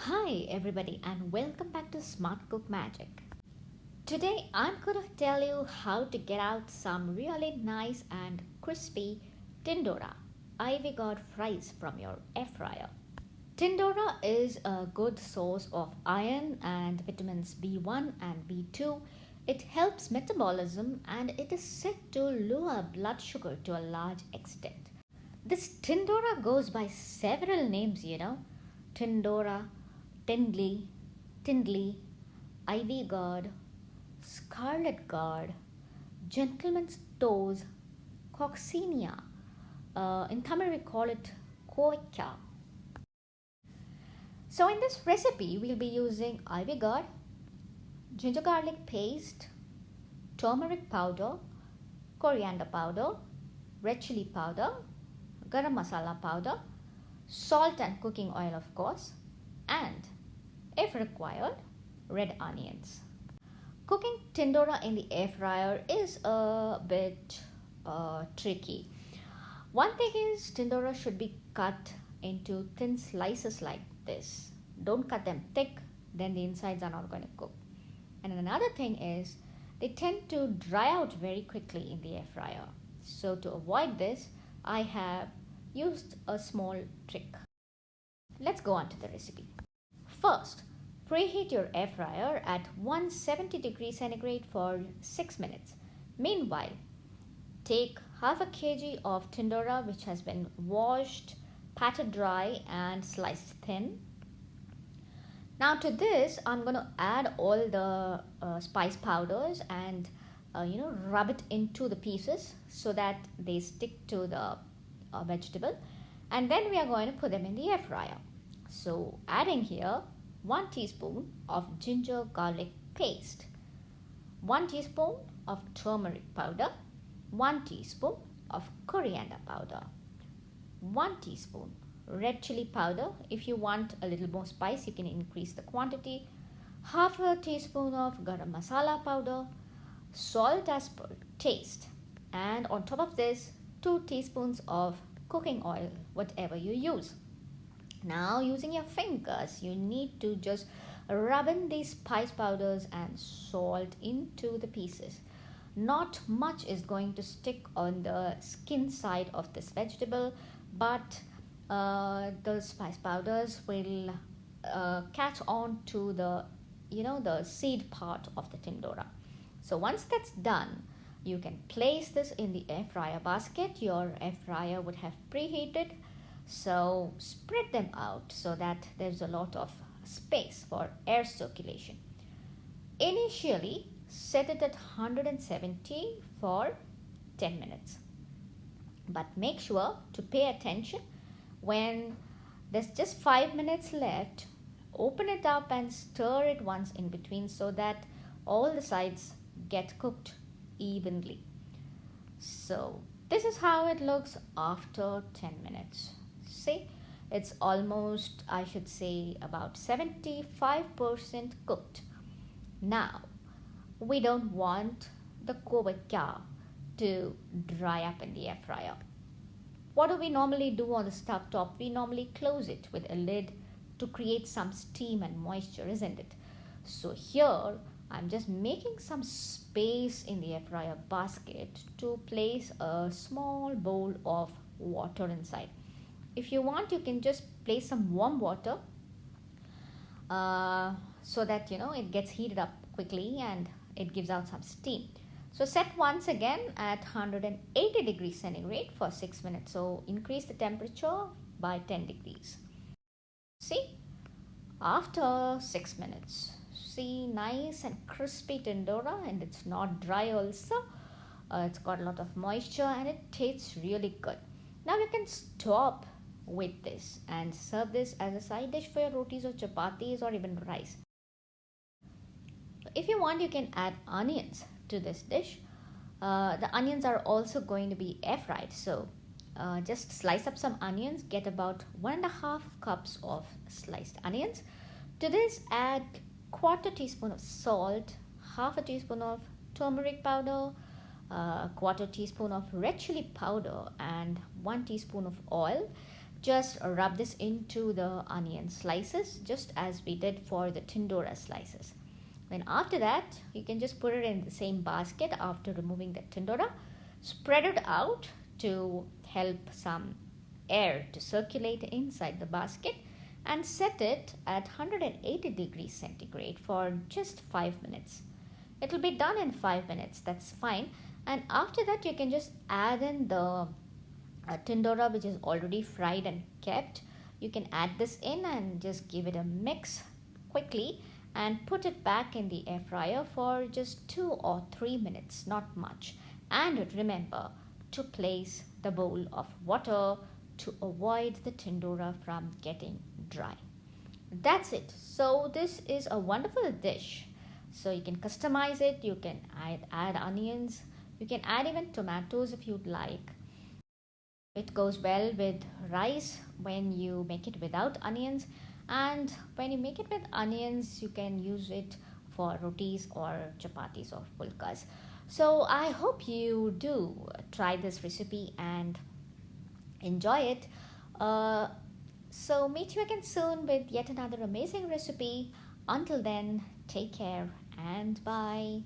Hi everybody and welcome back to Smart Cook Magic. Today I'm going to tell you how to get out some really nice and crispy Tindora Ivy Gourd fries from your air fryer. Tindora is a good source of iron and vitamins B1 and B2. It helps metabolism and it is said to lower blood sugar to a large extent. This Tindora goes by several names, Tindora, Tendli, Ivy Gourd, Scarlet Gourd, Gentleman's Toes, Coccinia. In Tamil we call it Koika. So in this recipe we'll be using Ivy Gourd, ginger garlic paste, turmeric powder, coriander powder, red chili powder, garam masala powder, salt and cooking oil of course, and if required, red onions. Cooking Tindora in the air fryer is a bit tricky. One thing is Tindora should be cut into thin slices like this. Don't cut them thick, then the insides are not going to cook. And another thing is they tend to dry out very quickly in the air fryer. So to avoid this, I have used a small trick. Let's go on to the recipe. First, preheat your air fryer at 170 degrees centigrade for 6 minutes. Meanwhile, take half a kg of Tindora which has been washed, patted dry and sliced thin. Now to this, I'm going to add all the spice powders and rub it into the pieces so that they stick to the vegetable, and then we are going to put them in the air fryer. So adding here 1 teaspoon of ginger garlic paste, 1 teaspoon of turmeric powder, 1 teaspoon of coriander powder, 1 teaspoon red chili powder. If you want a little more spice, you can increase the quantity. Half a teaspoon of garam masala powder, salt as per taste, and on top of this 2 teaspoons of cooking oil, whatever you use. Now using your fingers, you need to just rub in these spice powders and salt into the pieces. Not much is going to stick on the skin side of this vegetable, but the spice powders will catch on to the the seed part of the Tindora. So once that's done, you can place this in the air fryer basket. Your air fryer would have preheated, so spread them out so that there's a lot of space for air circulation. Initially, set it at 170 for 10 minutes. But make sure to pay attention when there's just 5 minutes left. Open it up and stir it once in between so that all the sides get cooked evenly. So this is how it looks after 10 minutes. See, it's almost, I should say, about 75% cooked. Now we don't want the kovika to dry up in the air fryer. What do we normally do on the stove top? We normally close it with a lid to create some steam and moisture, isn't it? So here I'm just making some space in the air fryer basket to place a small bowl of water inside. If you want, you can just place some warm water so that it gets heated up quickly and it gives out some steam. So set once again at 180 degrees centigrade for 6 minutes. So increase the temperature by 10 degrees. See, after 6 minutes, see, nice and crispy Tindora, and it's not dry also. It's got a lot of moisture and it tastes really good. Now you can stop with this and serve this as a side dish for your rotis or chapatis or even rice. If you want, you can add onions to this dish. The onions are also going to be air fried, so just slice up some onions. Get about 1.5 cups of sliced onions. To this, add 1/4 teaspoon of salt, 1/2 teaspoon of turmeric powder, 1/4 teaspoon of red chili powder, and 1 teaspoon of oil. just rub this into the onion slices, just as we did for the Tindora slices. Then after that, you can just put it in the same basket after removing the Tindora. Spread it out to help some air to circulate inside the basket, and set it at 180 degrees centigrade for just 5 minutes. It will be done in 5 minutes, that's fine. And after that, you can just add in the Tindora, which is already fried and kept. You can add this in and just give it a mix quickly and put it back in the air fryer for just 2 or 3 minutes, not much. And remember to place the bowl of water to avoid the Tindora from getting dry. That's it. So this is a wonderful dish. So you can customize it, you can add onions, you can add even tomatoes if you'd like. It goes well with rice when you make it without onions, and when you make it with onions, you can use it for rotis or chapatis or pulkas. So I hope you do try this recipe and enjoy it. So meet you again soon with yet another amazing recipe. Until then, take care and bye.